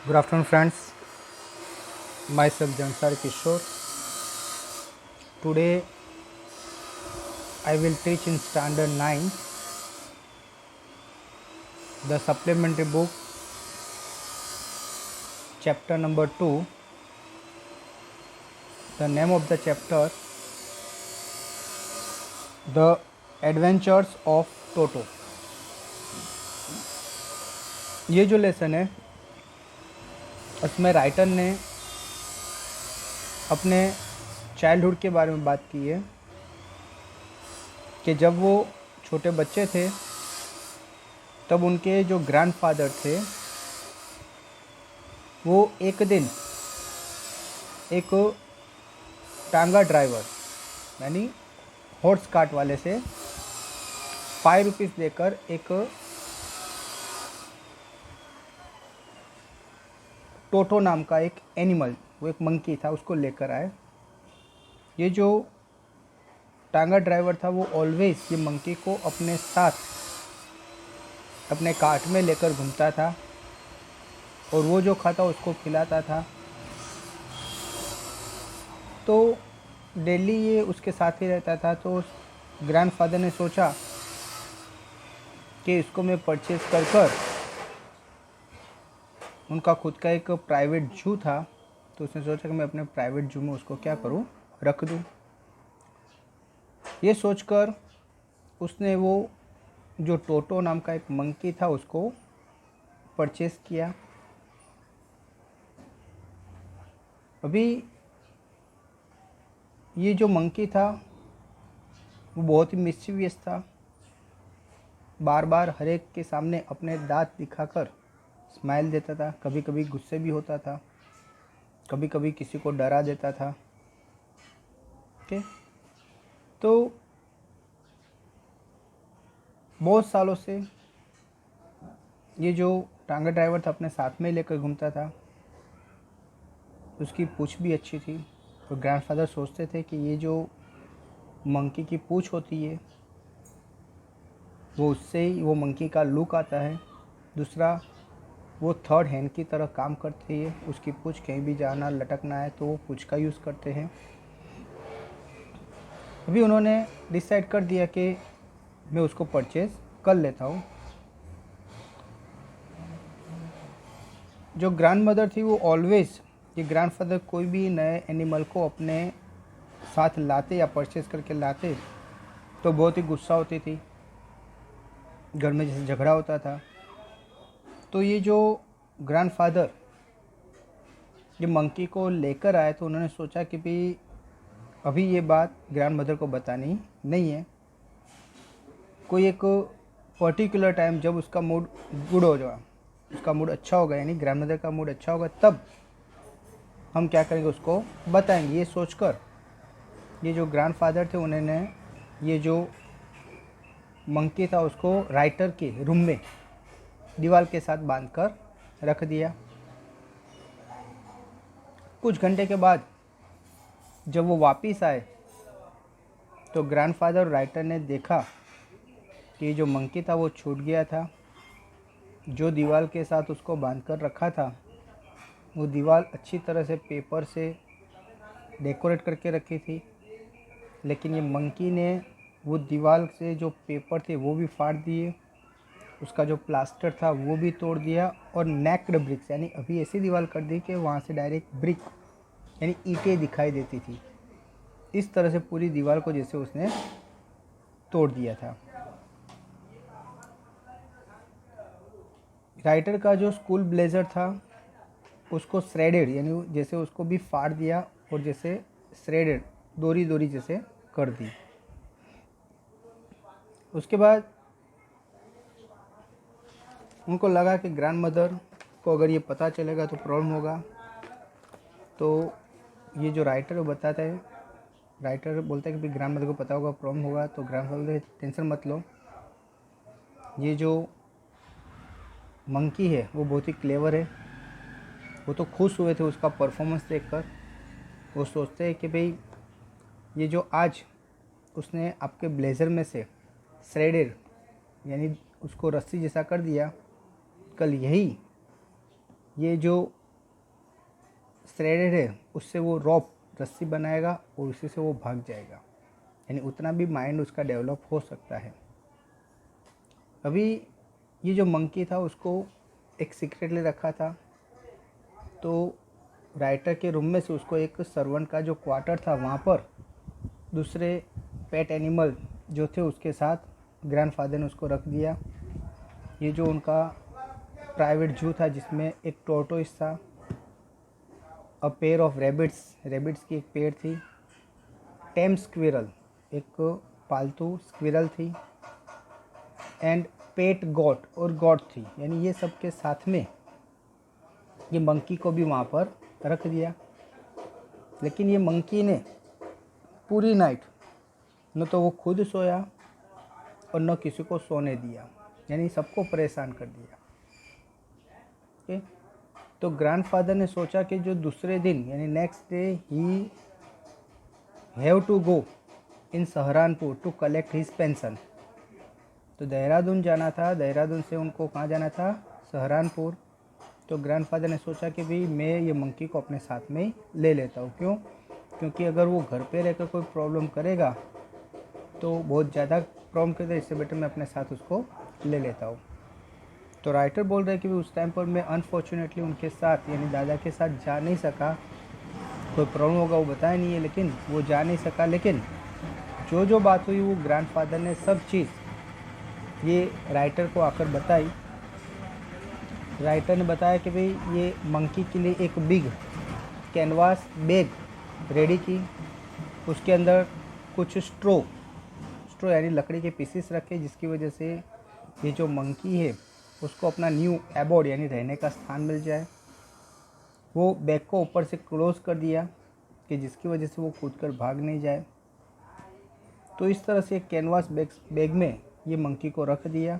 Good afternoon, friends. Myself Jansar Kishore. Today I will teach in Standard 9 the supplementary book, chapter number 2. The name of the chapter, The Adventures of Toto. ये जो lesson है उसमें writer ने अपने childhood के बारे में बात की है कि जब वो छोटे बच्चे थे तब उनके जो ग्रैंडफादर थे वो एक दिन एक टांगा ड्राइवर यानी हॉर्स कार्ट वाले से 5 रुपीज़ देकर एक टोटो नाम का एक एनिमल, वो एक मंकी था, उसको लेकर आए। ये जो टांगा ड्राइवर था वो ऑलवेज ये मंकी को अपने साथ अपने कार्ट में लेकर घूमता था और वो जो खाता उसको खिलाता था। तो डेली ये उसके साथ ही रहता था। तो ग्रैंडफादर ने सोचा कि इसको मैं परचेज़ कर उनका खुद का एक प्राइवेट जू था, तो उसने सोचा कि मैं अपने प्राइवेट जू में उसको क्या करूं, रख दूं। ये सोचकर उसने वो जो टोटो नाम का एक मंकी था उसको परचेज़ किया। अभी ये जो मंकी था वो बहुत ही मिस्चीवियस था, बार बार हर एक के सामने अपने दांत दिखाकर स्माइल देता था। कभी कभी गुस्से भी होता था, कभी कभी किसी को डरा देता था। ओके, तो बहुत सालों से ये जो टांगा ड्राइवर था अपने साथ में लेकर घूमता था। उसकी पूँछ भी अच्छी थी, तो ग्रैंडफादर सोचते थे कि ये जो मंकी की पूँछ होती है वो उससे ही वो मंकी का लुक आता है। दूसरा, वो थर्ड हैंड की तरह काम करती है। उसकी पूँछ कहीं भी जाना लटकना है तो वो पूँछ का यूज़ करते हैं। अभी उन्होंने डिसाइड कर दिया कि मैं उसको परचेज़ कर लेता हूँ। जो ग्रैंड मदर थी वो ऑलवेज़, ये ग्रैंडफादर कोई भी नए एनिमल को अपने साथ लाते या परचेज़ करके लाते तो बहुत ही गुस्सा होती थी, घर में जैसे झगड़ा होता था। तो ये जो ग्रैंडफादर ये मंकी को लेकर आए तो उन्होंने सोचा कि भाई अभी ये बात ग्रैंड मदर को बतानी नहीं है। कोई एक पर्टिकुलर टाइम जब उसका मूड गुड हो जाए, उसका मूड अच्छा होगा, यानी ग्रैंड मदर का मूड अच्छा होगा, तब हम क्या करेंगे उसको बताएंगे। ये सोचकर ये जो ग्रैंडफादर थे उन्होंने ये जो मंकी था उसको राइटर के रूम में दीवार के साथ बांधकर रख दिया। कुछ घंटे के बाद जब वो वापस आए तो ग्रैंडफादर राइटर ने देखा कि जो मंकी था वो छूट गया था। जो दीवार के साथ उसको बांधकर रखा था वो दीवार अच्छी तरह से पेपर से डेकोरेट करके रखी थी, लेकिन ये मंकी ने वो दीवार से जो पेपर थे वो भी फाड़ दिए, उसका जो प्लास्टर था वो भी तोड़ दिया और नेक्ड ब्रिक्स यानी अभी ऐसी दीवार कर दी कि वहाँ से डायरेक्ट ब्रिक यानी ईंटें दिखाई देती थी। इस तरह से पूरी दीवार को जैसे उसने तोड़ दिया था। राइटर का जो स्कूल ब्लेज़र था उसको श्रेडेड यानी जैसे उसको भी फाड़ दिया और जैसे श्रेडेड दोरी दोरी जैसे कर दी। उसके बाद उनको लगा कि ग्रैंड मदर को अगर ये पता चलेगा तो प्रॉब्लम होगा। तो ये जो राइटर वो बताता है, राइटर बोलता है कि भाई ग्रैंड मदर को पता होगा प्रॉब्लम होगा। तो ग्रैंड मदर टेंशन मत लो, ये जो मंकी है वो बहुत ही क्लेवर है। वो तो खुश हुए थे उसका परफॉर्मेंस देखकर। वो सोचते हैं कि भाई ये जो आज उसने आपके ब्लेज़र में से श्रेडेड यानी उसको रस्सी जैसा कर दिया, कल यही ये जो थ्रेडेड है उससे वो रॉप रस्सी बनाएगा और उसी से वो भाग जाएगा, यानी उतना भी माइंड उसका डेवलप हो सकता है। अभी ये जो मंकी था उसको एक सीक्रेटली रखा था, तो राइटर के रूम में से उसको एक सर्वेंट का जो क्वार्टर था वहाँ पर दूसरे पेट एनिमल जो थे उसके साथ ग्रैंडफादर ने उसको रख दिया। ये जो उनका प्राइवेट जू था जिसमें एक टोर्टोइस था, अ पेयर ऑफ रेबिट्स की एक पेयर थी, टेम स्क्विरल एक पालतू स्क्विरल थी, एंड पेट गॉट और गॉट थी, यानी ये सब के साथ में ये मंकी को भी वहाँ पर रख दिया। लेकिन ये मंकी ने पूरी नाइट न तो वो खुद सोया और न किसी को सोने दिया, यानी सबको परेशान कर दिया। ओके, तो ग्रैंडफादर ने सोचा कि जो दूसरे दिन यानी next day he have to go in Saharanpur to collect his pension. तो देहरादून जाना था, देहरादून से उनको कहाँ जाना था, सहारनपुर। तो ग्रैंडफादर ने सोचा कि भाई मैं ये मंकी को अपने साथ में ही ले लेता हूँ। क्यों? क्योंकि अगर वो घर पे रहकर कोई प्रॉब्लम करेगा तो बहुत ज़्यादा प्रॉब्लम करेगा, इससे बेटर मैं अपने साथ उसको ले लेता हूँ। तो राइटर बोल रहे हैं कि उस टाइम पर मैं अनफॉर्चुनेटली उनके साथ यानी दादा के साथ जा नहीं सका, कोई प्रॉब्लम होगा वो बताया नहीं है, लेकिन वो जा नहीं सका। लेकिन जो जो बात हुई वो ग्रैंडफादर ने सब चीज़ ये राइटर को आकर बताई। राइटर ने बताया कि भाई ये मंकी के लिए एक बिग कैनवास बैग रेडी की, उसके अंदर कुछ स्ट्रो यानी लकड़ी के पीसेस रखे, जिसकी वजह से ये जो मंकी है उसको अपना न्यू एबोर्ड यानी रहने का स्थान मिल जाए। वो बैग को ऊपर से क्लोज कर दिया कि जिसकी वजह से वो कूद कर भाग नहीं जाए। तो इस तरह से कैनवास बैग में ये मंकी को रख दिया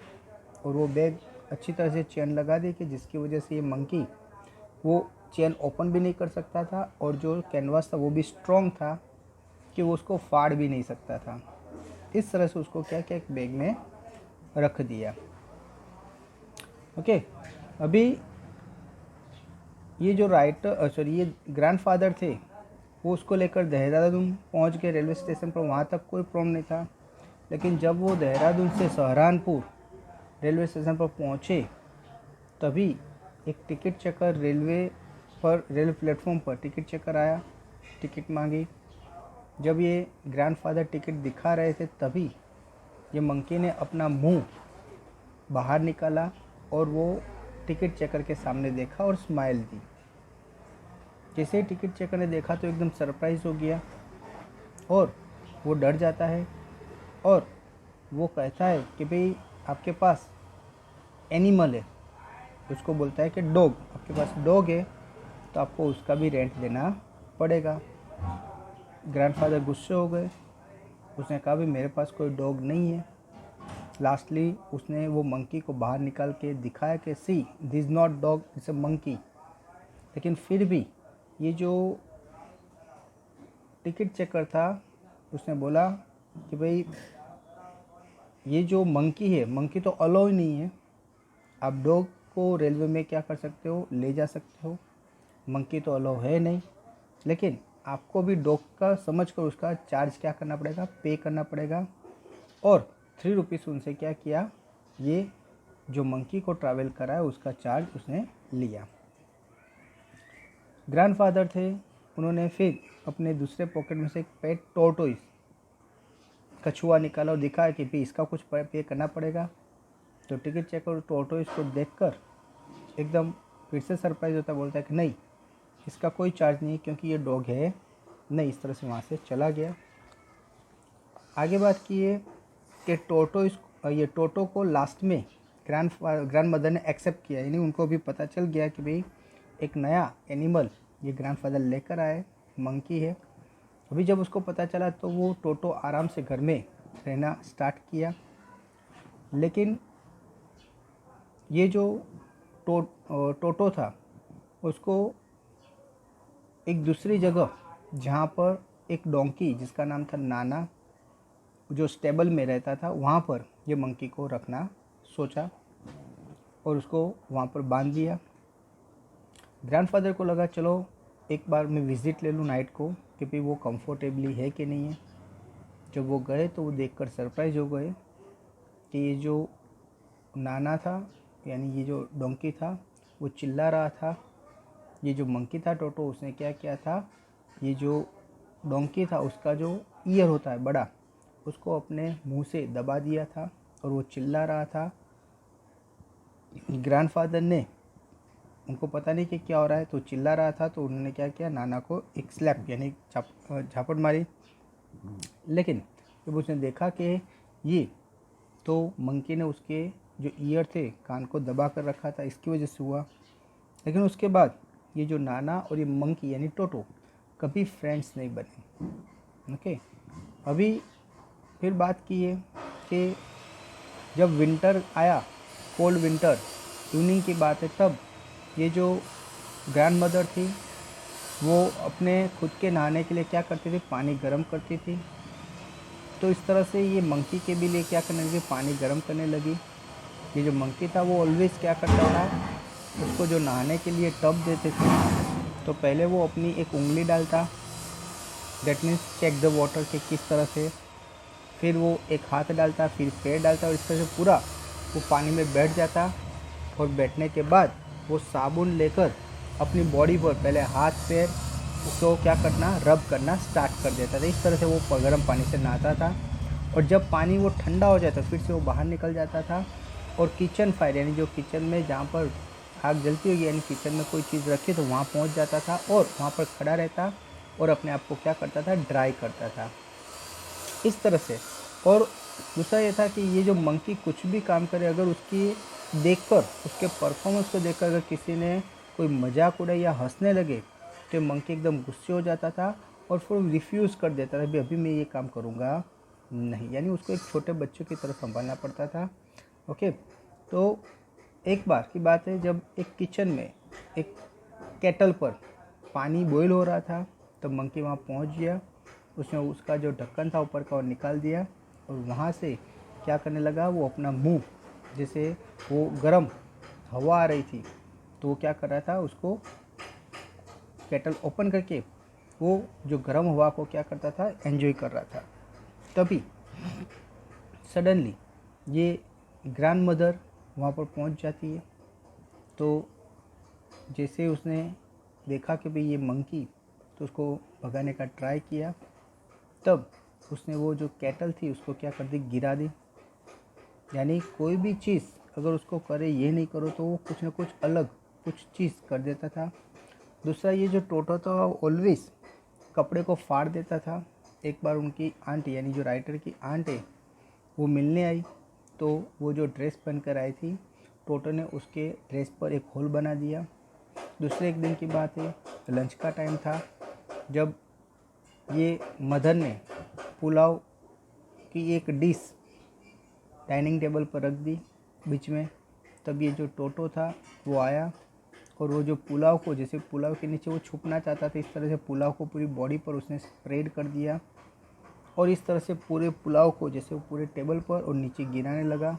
और वो बैग अच्छी तरह से चेन लगा दी कि जिसकी वजह से ये मंकी वो चेन ओपन भी नहीं कर सकता था और जो कैनवास था वो भी स्ट्रॉन्ग था कि वो उसको फाड़ भी नहीं सकता था। इस तरह से उसको क्या क्या एक बैग में रख दिया। ओके, अभी ये जो ये ग्रैंडफादर थे वो उसको लेकर देहरादून पहुंच गए रेलवे स्टेशन पर। वहाँ तक कोई प्रॉब्लम नहीं था, लेकिन जब वो देहरादून से सहारनपुर रेलवे स्टेशन पर पहुँचे तभी एक टिकट चेकर रेलवे प्लेटफॉर्म पर टिकट चेकर आया, टिकट मांगी। जब ये ग्रैंडफादर टिकट दिखा रहे थे तभी ये मंकी ने अपना मुंह बाहर निकाला और वो टिकट चेकर के सामने देखा और स्माइल दी। जैसे ही टिकट चेकर ने देखा तो एकदम सरप्राइज हो गया और वो डर जाता है और वो कहता है कि भाई आपके पास एनिमल है, उसको बोलता है कि डॉग, आपके पास डॉग है तो आपको उसका भी रेंट देना पड़ेगा। ग्रैंडफादर गुस्से हो गए, उसने कहा भी मेरे पास कोई डॉग नहीं है। लास्टली उसने वो मंकी को बाहर निकाल के दिखाया कि see this not dog, it's a monkey. लेकिन फिर भी ये जो टिकट चेकर था उसने बोला कि भाई ये जो मंकी है, मंकी तो अलाउ ही नहीं है, आप डॉग को रेलवे में क्या कर सकते हो, ले जा सकते हो, मंकी तो अलाउ है नहीं। लेकिन आपको भी डॉग का समझ कर उसका चार्ज क्या करना पड़ेगा, पे करना पड़ेगा। और 3 रुपीज़ उनसे क्या किया, ये जो मंकी को ट्रैवल करा है उसका चार्ज उसने लिया। ग्रैंडफादर थे, उन्होंने फिर अपने दूसरे पॉकेट में से एक पेट टोर्टोइस कछुआ निकाला और दिखाया कि भी इसका कुछ पे करना पड़ेगा। तो टिकट चेकर टोर्टोइस को देखकर एकदम फिर से सरप्राइज होता, बोलता है कि नहीं इसका कोई चार्ज नहीं क्योंकि ये डॉग है नहीं। इस तरह से वहाँ से चला गया। आगे बात की है कि ये टोटो को लास्ट में ग्रैंड मदर ने एक्सेप्ट किया, यानी उनको भी पता चल गया कि भाई एक नया एनिमल ये ग्रैंडफादर लेकर आए, मंकी है। अभी जब उसको पता चला तो वो टोटो आराम से घर में रहना स्टार्ट किया। लेकिन ये जो टोटो था उसको एक दूसरी जगह जहाँ पर एक डोंकी जिसका नाम था नाना जो स्टेबल में रहता था वहाँ पर ये मंकी को रखना सोचा और उसको वहाँ पर बांध दिया। ग्रैंडफादर को लगा चलो एक बार मैं विज़िट ले लूँ नाइट को कि भाई वो कंफर्टेबली है कि नहीं है। जब वो गए तो वो देखकर सरप्राइज हो गए कि ये जो नाना था, यानी ये जो डोंकी था, वो चिल्ला रहा था। ये जो मंकी था टोटो, उसने क्या किया था, ये जो डोंकी था उसका जो ईयर होता है बड़ा, उसको अपने मुंह से दबा दिया था और वो चिल्ला रहा था। ग्रैंडफादर ने, उनको पता नहीं कि क्या हो रहा है, तो चिल्ला रहा था, तो उन्होंने क्या किया, नाना को एक स्लैप यानी झापट मारी। लेकिन जब उसने देखा कि ये तो मंकी ने उसके जो ईयर थे, कान को दबा कर रखा था, इसकी वजह से हुआ। लेकिन उसके बाद ये जो नाना और ये मंकी यानी टोटो कभी फ्रेंड्स नहीं बने। ओके, अभी फिर बात की है कि जब विंटर आया, कोल्ड विंटर, इवनिंग की बात है, तब ये जो ग्रैंड मदर थी वो अपने खुद के नहाने के लिए क्या करती थी, पानी गर्म करती थी। तो इस तरह से ये मंकी के भी लिए क्या करने लगी, पानी गर्म करने लगी। ये जो मंकी था वो ऑलवेज़ क्या करता था, उसको जो नहाने के लिए टब देते थे तो पहले वो अपनी एक उंगली डालता, that means check the water के किस तरह से, फिर वो एक हाथ डालता, फिर पैर डालता, और इस तरह से पूरा वो पानी में बैठ जाता। और बैठने के बाद वो साबुन लेकर अपनी बॉडी पर पहले हाथ पैर उसको क्या करना, रब करना स्टार्ट कर देता था। इस तरह से वो गर्म पानी से नहाता था। और जब पानी वो ठंडा हो जाता फिर से वो बाहर निकल जाता था और किचन फायर यानी जो किचन में जहाँ पर आग जलती होगी यानी किचन में कोई चीज़ रखी तो वहाँ पहुँच जाता था और वहाँ पर खड़ा रहता और अपने आप को क्या करता था, ड्राई करता था इस तरह से। और दूसरा ये था कि ये जो मंकी कुछ भी काम करे, अगर उसकी देखकर, उसके परफॉर्मेंस को देखकर अगर किसी ने कोई मजाक उड़ाई या हंसने लगे तो मंकी एकदम गुस्से हो जाता था और फिर रिफ्यूज़ कर देता था, भाई अभी मैं ये काम करूँगा नहीं, यानी उसको एक छोटे बच्चों की तरह संभालना पड़ता था। ओके, तो एक बार की बात है जब एक किचन में एक केटल पर पानी बॉईल हो रहा था, तब मंकी वहाँ पहुँच गया। उसने उसका जो ढक्कन था ऊपर का और निकाल दिया और वहाँ से क्या करने लगा, वो अपना मुंह, जैसे वो गर्म हवा आ रही थी तो वो क्या कर रहा था, उसको केटल ओपन करके वो जो गर्म हवा को क्या करता था, एंजॉय कर रहा था। तभी सडनली ये ग्रैंड मदर वहाँ पर पहुँच जाती है। तो जैसे उसने देखा कि भाई ये मंकी, तो उसको भगाने का ट्राई किया, तब उसने वो जो केटल थी उसको क्या कर दी, गिरा दी। यानी कोई भी चीज़ अगर उसको करे, ये नहीं करो, तो वो कुछ ना कुछ अलग कुछ चीज़ कर देता था। दूसरा, ये जो टोटो था ऑलवेज कपड़े को फाड़ देता था। एक बार उनकी आंट यानी जो राइटर की आंट है वो मिलने आई, तो वो जो ड्रेस पहन कर आई थी, टोटो ने उसके ड्रेस पर एक होल बना दिया। दूसरे एक दिन की बात है, लंच का टाइम था, जब ये मदर ने पुलाव की एक डिश डाइनिंग टेबल पर रख दी बीच में, तब ये जो टोटो था वो आया और वो जो पुलाव को, जैसे पुलाव के नीचे वो छुपना चाहता था, इस तरह से पुलाव को पूरी बॉडी पर उसने स्प्रेड कर दिया और इस तरह से पूरे पुलाव को जैसे वो पूरे टेबल पर और नीचे गिराने लगा।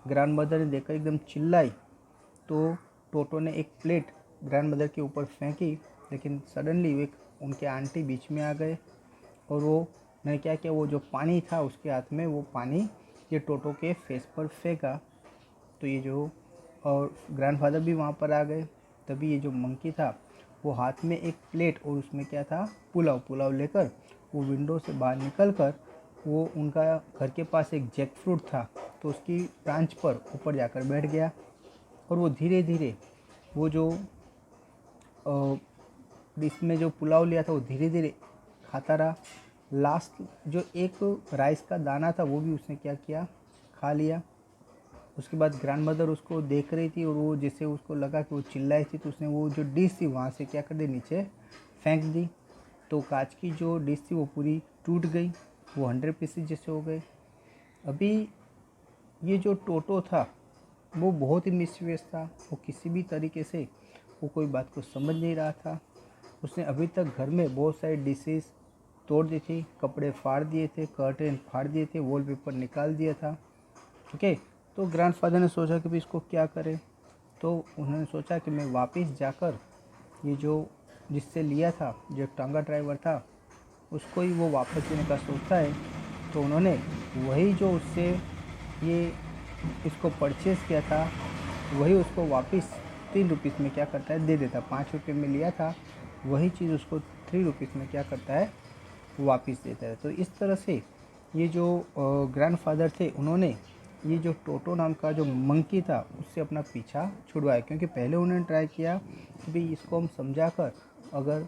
ग्रैंड मदर ने देखकर एकदम चिल्लाई, तो टोटो ने एक प्लेट ग्रैंड मदर के ऊपर फेंकी, लेकिन सडनली एक उनके आंटी बीच में आ गए और वो ने क्या किया, वो जो पानी था उसके हाथ में, वो पानी ये टोटो के फेस पर फेंका। तो ये जो और ग्रैंडफादर भी वहाँ पर आ गए। तभी ये जो मंकी था वो हाथ में एक प्लेट और उसमें क्या था, पुलाव लेकर वो विंडो से बाहर निकल कर वो उनका घर के पास एक जैक फ्रूट था तो उसकी ब्रांच पर ऊपर जाकर बैठ गया और वो धीरे धीरे वो जो डिश में जो पुलाव लिया था वो धीरे धीरे खाता रहा। लास्ट जो एक राइस का दाना था वो भी उसने क्या किया, खा लिया। उसके बाद ग्रैंड मदर उसको देख रही थी और वो जैसे उसको लगा कि वो चिल्लाई थी, तो उसने वो जो डिश थी वहाँ से क्या कर दी, नीचे फेंक दी। तो कांच की जो डिश थी वो पूरी टूट गई, वो 100 पीसेस जैसे हो गए। अभी ये जो टोटो था वो बहुत ही मिसचिवियस था, वो किसी भी तरीके से वो कोई बात को समझ नहीं रहा था। उसने अभी तक घर में बहुत सारी डिशेस तोड़ दी थी, कपड़े फाड़ दिए थे, कर्टेन फाड़ दिए थे, वॉलपेपर निकाल दिया था। ओके, तो ग्रैंडफादर ने सोचा कि भाई इसको क्या करें, तो उन्होंने सोचा कि मैं वापस जाकर ये जो जिससे लिया था, जो एक टांगा ड्राइवर था, उसको ही वो वापस देने का सोचता है। तो उन्होंने वही जो उससे ये इसको परचेज़ किया था, वही उसको वापस 3 रुपीज़ में क्या करता है, दे देता। 5 रुपये में लिया था, वही चीज़ उसको 3 रुपीज़ में क्या करता है, वापस देता है। तो इस तरह से ये जो ग्रैंडफ़ादर थे, उन्होंने ये जो टोटो नाम का जो मंकी था, उससे अपना पीछा छुड़वाया। क्योंकि पहले उन्होंने ट्राई किया कि भाई इसको हम समझा कर, अगर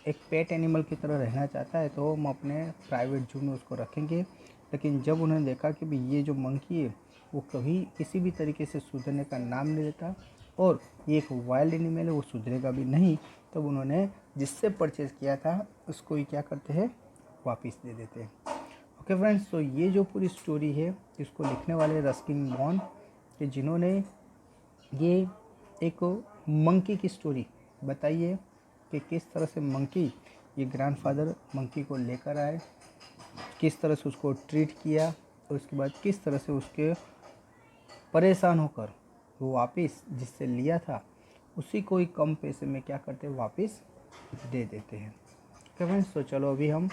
एक पेट एनिमल की तरह रहना चाहता है तो हम अपने प्राइवेट जू में उसको रखेंगे। लेकिन जब उन्होंने देखा कि भाई ये जो मंकी है वो कभी किसी भी तरीके से सुधरने का नाम नहीं लेता और ये एक वाइल्ड एनिमल है, वो सुधरेगा भी नहीं, तब उन्होंने जिससे परचेज़ किया था उसको ही क्या करते हैं, वापस दे देते हैं। ओके फ्रेंड्स, तो ये जो पूरी स्टोरी है इसको लिखने वाले रस्किन बॉन्ड कि जिन्होंने ये एक मंकी की स्टोरी बताई है कि किस तरह से मंकी, ये ग्रैंडफादर मंकी को लेकर आए, किस तरह से उसको ट्रीट किया और उसके बाद किस तरह से उसके परेशान होकर वो वापस जिससे लिया था उसी को ही कम पैसे में क्या करते हैं, वापस दे देते हैं। ओके फ्रेंड्स, तो चलो अभी हम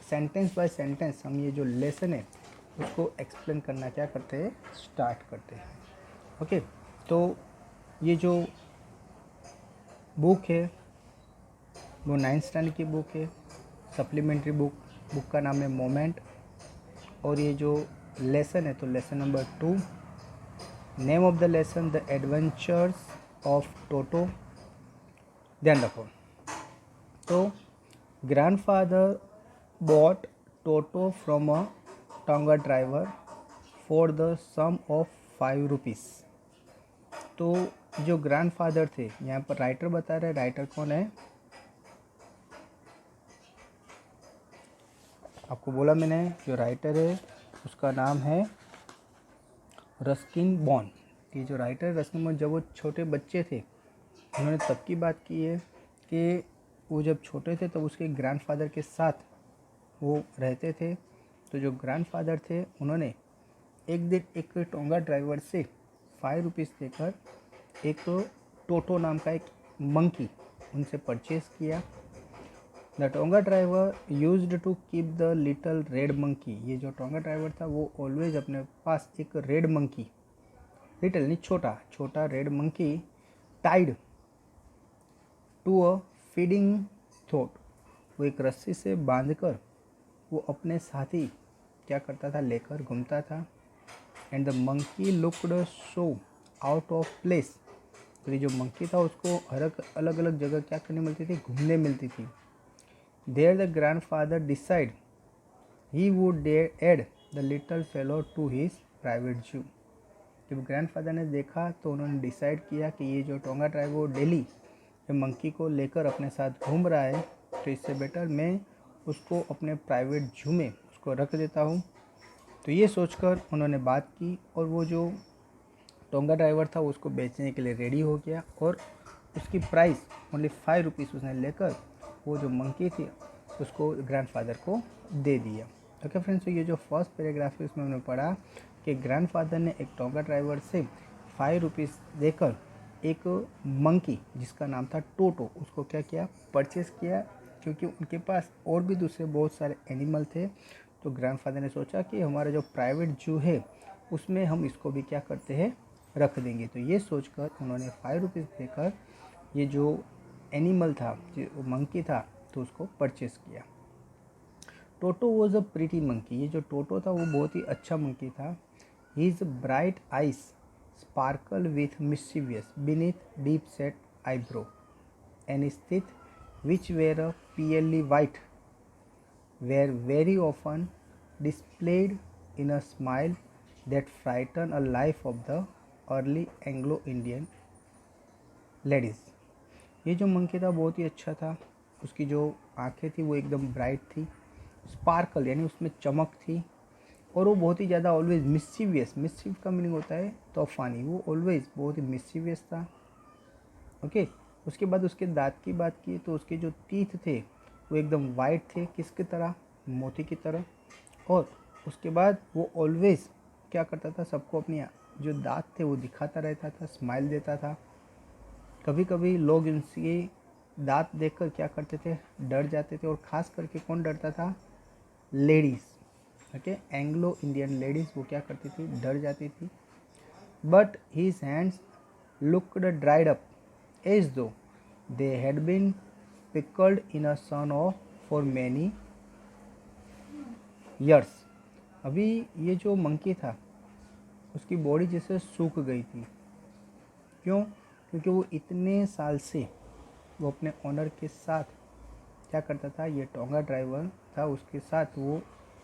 सेंटेंस बाय सेंटेंस हम ये जो लेसन है उसको एक्सप्लेन करना क्या करते हैं, स्टार्ट करते हैं। ओके, तो ये जो बुक है वो 9th स्टैंडर्ड की बुक है, सप्लीमेंट्री बुक का नाम है मोमेंट। और ये जो लेसन है तो lesson number 2, name of the lesson the adventures of Toto. ध्यान रखो, तो grandfather bought Toto from a tonga driver for the sum of 5 rupees. तो जो ग्रैंडफादर थे, यहाँ पर राइटर बता रहे, राइटर कौन है, आपको बोला मैंने, जो राइटर है उसका नाम है रस्किन बॉन्ड। ये जो राइटर रस्किन बॉन्ड, जब वो छोटे बच्चे थे उन्होंने तब की बात की है कि वो जब छोटे थे तब उसके ग्रैंडफादर के साथ वो रहते थे। तो जो ग्रैंडफादर थे उन्होंने एक दिन एक टोंगा ड्राइवर से 5 रुपीज़ देकर एक टोटो नाम का एक मंकी उनसे परचेज़ किया। The tonga driver used to keep the little red monkey. ये जो टोंगा ड्राइवर था वो ऑलवेज अपने पास एक रेड मंकी, लिटल नहीं, छोटा red monkey tied to a feeding throat. वो एक रस्सी से बांधकर वो अपने साथ ही क्या करता था, लेकर घूमता था। And the monkey looked so out of place. तो ये जो मंकी था उसको अलग अलग जगह क्या करने मिलती थी, घूमने मिलती थी। There the grandfather decide he would add the little fellow to his private zoo. जब ग्रैंडफादर ने देखा तो उन्होंने डिसाइड किया कि ये जो टोंगा ड्राइवर वो डेली ये मंकी को लेकर अपने साथ घूम रहा है, तो इससे बेटर मैं उसको अपने प्राइवेट जू में उसको रख देता हूँ। तो ये सोचकर उन्होंने बात की और वो जो टोंगा ड्राइवर था उसको बेचने के लिए रेडी हो गया और उसकी प्राइस ओनली 5 रुपीज़ उसने लेकर वो जो मंकी थी उसको ग्रैंडफादर को दे दिया। ओके फ्रेंड्स, तो ये जो फर्स्ट पैराग्राफ है उसमें हमने पढ़ा कि ग्रैंडफादर ने एक टोंगा ड्राइवर से 5 रुपीज़ देकर एक मंकी जिसका नाम था टोटो उसको क्या किया, परचेज़ किया। क्योंकि उनके पास और भी दूसरे बहुत सारे एनिमल थे, तो ग्रैंडफादर ने सोचा कि हमारा जो प्राइवेट जू है उसमें हम इसको भी क्या करते हैं, रख देंगे। तो ये सोचकर उन्होंने 5 रुपीज़ देकर ये जो एनिमल था, जो मंकी था, तो उसको परचेज़ किया। Toto was a pretty monkey. ये जो टोटो था वो बहुत ही अच्छा मंकी था। His bright eyes sparkle with mischievous beneath deep set eyebrow and his teeth, which were purely white, were very often displayed in a smile that frightened a life of the early Anglo-Indian ladies। ये जो monkey था बहुत ही अच्छा था। उसकी जो आंखें थी वो एकदम ब्राइट थी, स्पार्कल यानी उसमें चमक थी, और वो बहुत ही ज़्यादा ऑलवेज मिस्चीवियस, मिस्चीव का मीनिंग होता है तूफानी, वो ऑलवेज बहुत ही मिस्चीवियस था। ओके, उसके बाद उसके दांत की बात की तो उसके जो टीथ थे वो एकदम वाइट थे, किसकी तरह, मोती की तरह। और उसके बाद वो ऑलवेज क्या करता था, सबको अपनी जो दांत थे वो दिखाता रहता था, स्माइल देता था। कभी कभी लोग इनके दांत देखकर क्या करते थे, डर जाते थे। और ख़ास करके कौन डरता था? Ladies, okay, Anglo Indian ladies, वो क्या करती थी, डर जाती थी। But his hands looked dried up as though they had been pickled in a sun of for many years. अभी ये जो मंकी था उसकी बॉडी जैसे सूख गई थी। क्यों? क्योंकि वो इतने साल से वो अपने ओनर के साथ क्या करता था, ये टोंगा ड्राइवर था, उसके साथ वो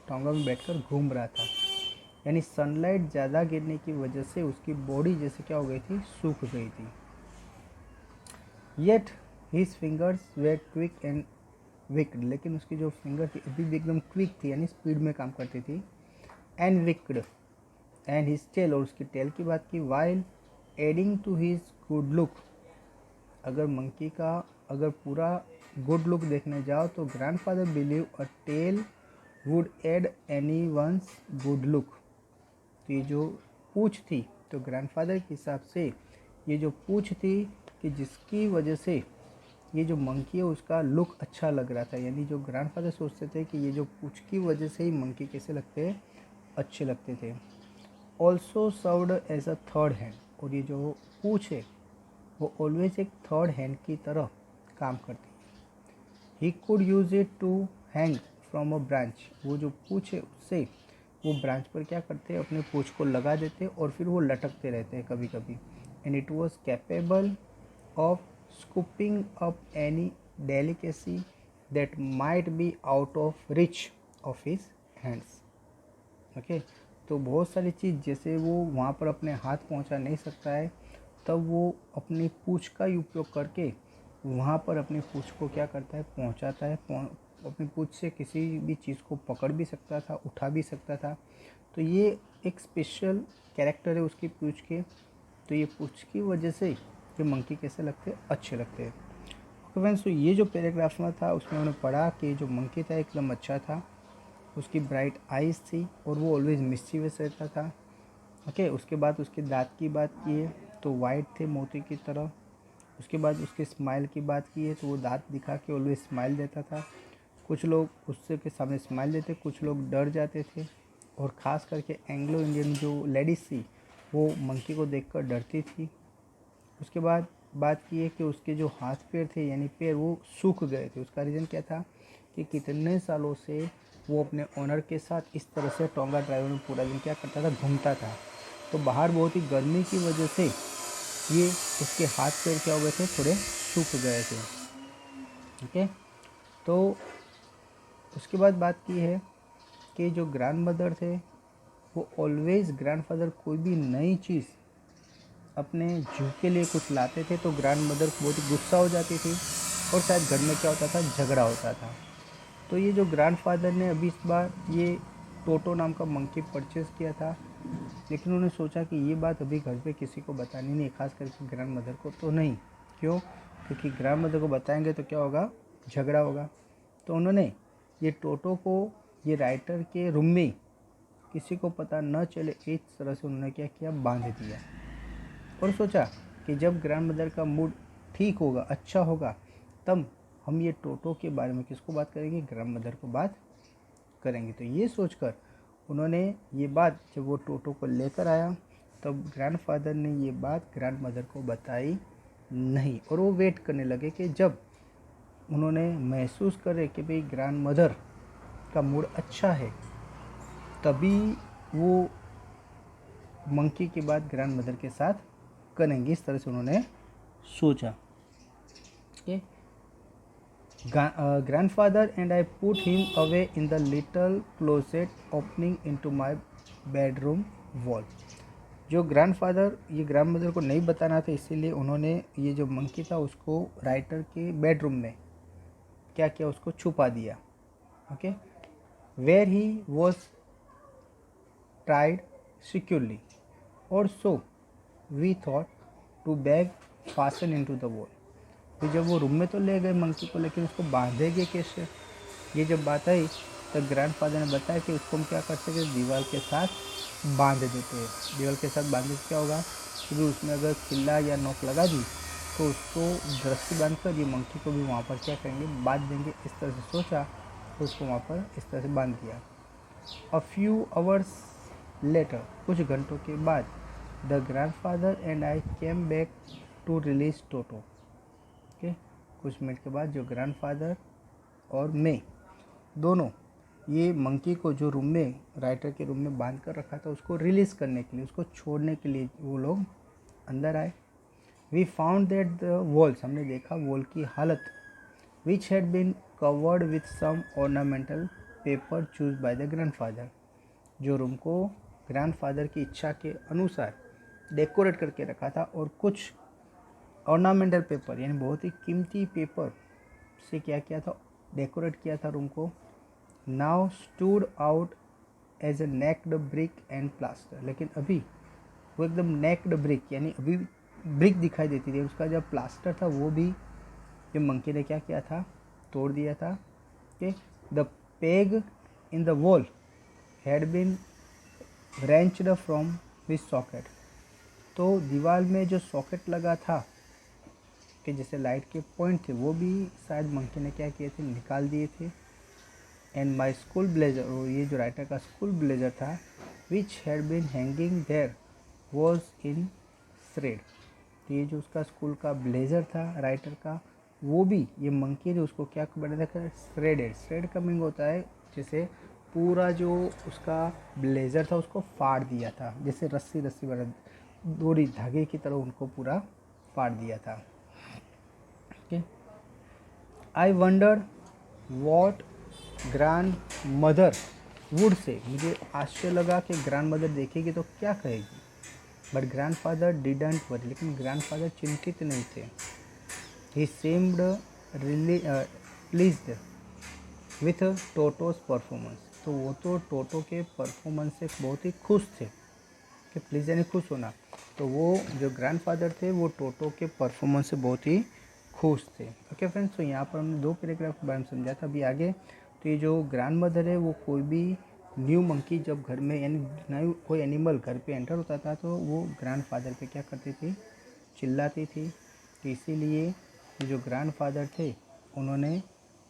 टोंगा में बैठकर घूम रहा था। यानी सनलाइट ज़्यादा गिरने की वजह से उसकी बॉडी जैसे क्या हो गई थी, सूख गई थी। Yet his fingers were quick and wicked, लेकिन उसकी जो फिंगर थी अभी भी एकदम क्विक थी, यानी स्पीड में काम करती थी। And wicked and his tail, और उसकी टेल की बात की, while adding to his good look. अगर मंकी का अगर पूरा गुड लुक देखने जाओ तो grandfather believe a tail would add anyone's good look. तो ये जो पूँछ थी, तो ग्रैंडफादर के हिसाब से ये जो पूँछ थी कि जिसकी वजह से ये जो मंकी है उसका लुक अच्छा लग रहा था। यानी जो ग्रैंडफादर सोचते थे कि ये जो पूँछ की वजह से ही मंकी कैसे लगते हैं, अच्छे लगते थे। Also served as a third hand, और ये जो पूँछ है वो ऑलवेज एक थर्ड हैंड की तरह काम करती है। He could use it to hang from a branch, वो जो पूँछ है उससे वो ब्रांच पर क्या करते हैं, अपने पूँछ को लगा देते और फिर वो लटकते रहते हैं कभी कभी। And it was capable of scooping up any delicacy that might be out of rich of his hands. Okay, तो बहुत सारी चीज़ जैसे वो वहाँ पर अपने हाथ पहुँचा नहीं सकता है, तब वो अपनी पूँछ का ही उपयोग करके वहाँ पर अपनी पूँछ को क्या करता है, पहुँचाता है। अपनी पूँछ से किसी भी चीज़ को पकड़ भी सकता था, उठा भी सकता था। तो ये एक स्पेशल कैरेक्टर है उसकी पूँछ के। तो ये पूँछ की वजह से ये मंकी कैसे लगते हैं, अच्छे लगते हैं। ओके फ्रेंड्स, तो ये जो पैराग्राफ में था उसमें उन्होंने पढ़ा कि जो मंकी था एकदम अच्छा था, उसकी ब्राइट आइज़ थी और वो ऑलवेज मिस्चीवियस रहता था। ओके, उसके बाद उसके दांत की बात की है तो वाइट थे मोती की तरह। उसके बाद उसके स्माइल की बात की है तो वो दांत दिखा के ऑलवेज स्माइल देता था। कुछ लोग उससे के सामने स्माइल देते, कुछ लोग डर जाते थे। और ख़ास करके एंग्लो इंडियन जो लेडीज़ थी वो मंकी को देखकर डरती थी। उसके बाद बात की है कि उसके जो हाथ पैर थे यानी पैर वो सूख गए थे। उसका रीज़न क्या था कि कितने सालों से वो अपने ओनर के साथ इस तरह से टोंगा ड्राइवर में पूरा दिन क्या करता था, घूमता था। तो बाहर बहुत ही गर्मी की वजह से ये उसके हाथ पैर क्या हो गए थे, थोड़े सूख गए थे। ओके, तो उसके बाद बात की है कि जो ग्रैंड मदर थे वो ऑलवेज ग्रैंडफादर कोई भी नई चीज़ अपने जू के लिए कुछ लाते थे तो ग्रैंड मदर बहुत ही गुस्सा हो जाती थी और शायद घर में क्या होता था, झगड़ा होता था। तो ये जो ग्रैंडफादर ने अभी इस बार ये टोटो नाम का मंकी परचेज़ किया था, लेकिन उन्होंने सोचा कि ये बात अभी घर पे किसी को बतानी नहीं, खास करके ग्रैंड मदर को तो नहीं। क्यों? क्योंकि ग्रैंड मदर को बताएंगे तो क्या होगा, झगड़ा होगा। तो उन्होंने ये टोटो को ये राइटर के रूम में किसी को पता न चले इस तरह से उन्होंने क्या किया, बांध दिया। और सोचा कि जब ग्रैंड मदर का मूड ठीक होगा, अच्छा होगा, तब हम ये टोटो के बारे में किसको बात करेंगे, ग्रैंड मदर को बात करेंगे। तो ये सोचकर उन्होंने ये बात जब वो टोटो को लेकर आया तब ग्रैंडफादर ने ये बात ग्रैंड मदर को बताई नहीं। और वो वेट करने लगे कि जब उन्होंने महसूस करे कि भाई ग्रैंड मदर का मूड अच्छा है तभी वो मंकी की बात ग्रैंड मदर के साथ करेंगे। इस तरह से उन्होंने सोचा। Grandfather and I put him away in the little closet opening into my bedroom wall. जो ग्रैंडफादर ये ग्रैंड मदर को नहीं बताना था, इसीलिए उन्होंने ये जो मंकी था उसको राइटर के बेडरूम में क्या किया, उसको छुपा दिया। Okay, where he was tied securely और so we thought to peg fasten into the wall. तो जब वो रूम में तो ले गए मंकी को, लेकिन उसको बांधेंगे कैसे, ये जब बात आई तब ग्रैंडफादर ने बताया कि उसको हम क्या करते हैं, दीवार के साथ बांध देते हैं। दीवार के साथ बांधने से क्या होगा कि उसमें अगर किल्ला या नोक लगा दी तो उसको रस्सी बांध कर ये मंकी को भी वहाँ पर क्या करेंगे, बांध देंगे। इस तरह से सोचा तो उसको वहाँ पर इस तरह से बांध दिया। अ फ्यू आवर्स लेटर, कुछ घंटों के बाद, the grandfather and I came back to release Toto. Okay, कुछ मिनट के बाद जो ग्रैंडफादर और मैं दोनों ये मंकी को जो रूम में, राइटर के रूम में बांध कर रखा था, उसको रिलीज़ करने के लिए, उसको छोड़ने के लिए वो लोग अंदर आए। We found that the walls, हमने देखा वॉल की हालत, which had been covered with some ornamental paper choose by the grandfather, जो रूम को ग्रैंडफादर की इच्छा के अनुसार डेकोरेट करके रखा था, और कुछ ऑर्नामेंटल पेपर यानी बहुत ही कीमती पेपर से क्या किया था, डेकोरेट किया था रूम को। Now stood out as a naked brick and plaster, लेकिन अभी वो एकदम नेक्ड ब्रिक यानी अभी ब्रिक दिखाई देती थी, उसका जब प्लास्टर था वो भी जो मंकी ने क्या किया था, तोड़ दिया था। Okay, the peg in the wall had been wrenched from his socket, तो दीवार में जो सॉकेट लगा था कि जैसे लाइट के पॉइंट थे वो भी शायद मंकी ने क्या किए थे, निकाल दिए थे। एंड माई स्कूल ब्लेजर, और ये जो राइटर का स्कूल ब्लेजर था, which had been hanging there was in thread, तो ये जो उसका स्कूल का ब्लेजर था राइटर का, वो भी ये मंकी ने उसको क्या बना था, थ्रेडेड। थ्रेड का मीनिंग होता है जैसे पूरा जो उसका ब्लेजर था उसको फाड़ दिया था, जैसे रस्सी रस्सी वाला डोरी धागे की तरह उनको पूरा फाड़ दिया था। Okay, I wonder what grand mother would say, मुझे आश्चर्य लगा कि ग्रैंड मदर देखेगी तो क्या कहेगी। But grand father didn't worry, लेकिन ग्रैंड फादर चिंतित नहीं थे। ही सेम्ड प्लीज्ड विथ टोटोस परफॉर्मेंस, तो वो तो टोटो के परफॉर्मेंस से बहुत ही खुश थे, कि प्लीज यानी खुश होना, तो वो जो ग्रैंड फादर थे वो टोटो के परफॉर्मेंस से बहुत ही खुश थे। ओके फ्रेंड्स, तो यहाँ पर हमने 2 पैराग्राफ के बारे में समझा था। अभी आगे तो ये जो ग्रैंड मदर है वो कोई भी न्यू मंकी जब घर में यानी न्यू कोई एनिमल घर पे एंटर होता था तो वो ग्रैंड फादर पे क्या करती थी, चिल्लाती थी। तो इसीलिए जो ग्रैंड फादर थे उन्होंने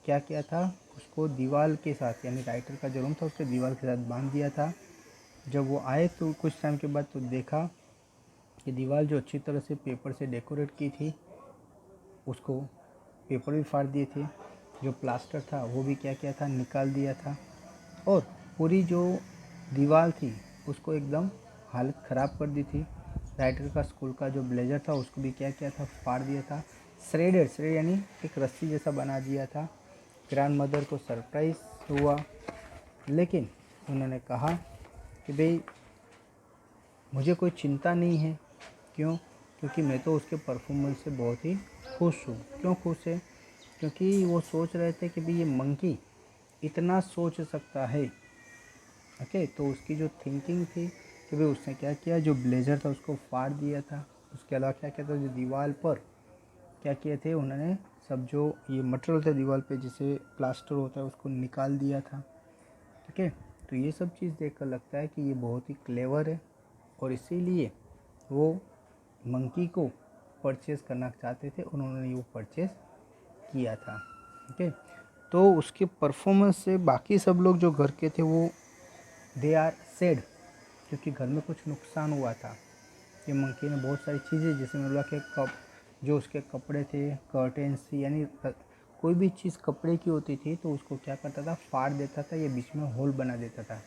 क्या किया था, उसको दीवार के साथ यानी राइटर का जो रूम था उसके दीवार के साथ बांध दिया था। जब वो आए तो कुछ टाइम के बाद तो देखा कि दीवार जो अच्छी तरह से पेपर से डेकोरेट की थी उसको पेपर भी फाड़ दिए थे, जो प्लास्टर था वो भी क्या किया था, निकाल दिया था, और पूरी जो दीवार थी उसको एकदम हालत ख़राब कर दी थी। राइटर का स्कूल का जो ब्लेजर था उसको भी क्या किया था, फाड़ दिया था। श्रेड यानी एक रस्सी जैसा बना दिया था। ग्रैंड मदर को सरप्राइज़ हुआ, लेकिन उन्होंने कहा कि भाई मुझे कोई चिंता नहीं है। क्यों? क्योंकि मैं तो उसके परफॉर्मेंस से बहुत ही खुश हूँ। क्यों खुश है? क्योंकि वो सोच रहे थे कि भाई ये मंकी इतना सोच सकता है। ओके, तो उसकी जो थिंकिंग थी कि भाई उसने क्या किया, जो ब्लेज़र था उसको फाड़ दिया था। उसके अलावा क्या किया था, जो दीवार पर क्या किए थे उन्होंने, सब जो ये मटेरियल था दीवार पे जिसे प्लास्टर होता है उसको निकाल दिया था। ठीक है, तो ये सब चीज़ देखकर लगता है कि ये बहुत ही क्लेवर है, और इसीलिए वो मंकी को परचेज़ करना चाहते थे, उन्होंने वो परचेज़ किया था। ओके, तो उसके परफॉर्मेंस से बाकी सब लोग जो घर के थे वो दे आर सेड, क्योंकि घर में कुछ नुकसान हुआ था। ये मंकी ने बहुत सारी चीज़ें, जैसे मैंने बोला कि कप जो उसके कपड़े थे, कर्टेंस थी, यानी कोई भी चीज़ कपड़े की होती थी तो उसको क्या करता था, फाड़ देता था या बीच में होल बना देता था।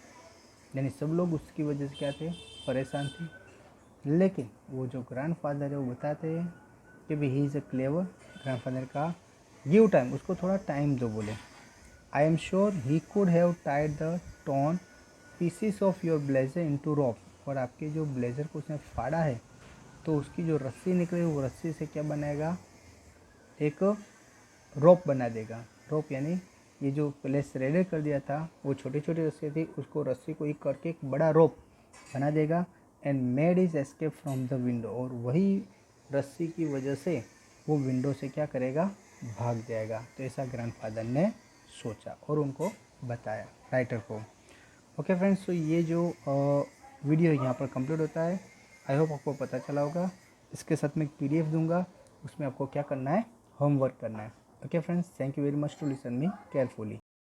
यानी सब लोग उसकी वजह से क्या थे, परेशान थे। लेकिन वो जो ग्रैंडफादर है वो बताते हैं कि भाई he is a clever. Grandfather का गिव टाइम, उसको थोड़ा टाइम दो, बोले I am sure he could have tied the torn pieces of your blazer into rope, और आपके जो ब्लेजर को उसने फाड़ा है तो उसकी जो रस्सी निकली वो रस्सी से क्या बनाएगा, एक रोप बना देगा। रोप यानी ये जो पहले श्रेडेड कर दिया था वो छोटी छोटी रस्सी थी, उसको रस्सी को एक करके एक बड़ा रोप बना देगा। And made is escape from the window, और वही रस्सी की वजह से वो विंडो से क्या करेगा, भाग जाएगा। तो ऐसा ग्रैंडफादर ने सोचा और उनको बताया राइटर को। ओके फ्रेंड्स, तो ये जो वीडियो यहाँ पर कंप्लीट होता है। आई होप आपको पता चला होगा। इसके साथ मैं एक PDF दूंगा उसमें आपको क्या करना है, होमवर्क करना है। Okay friends, thank you very much to listen me carefully.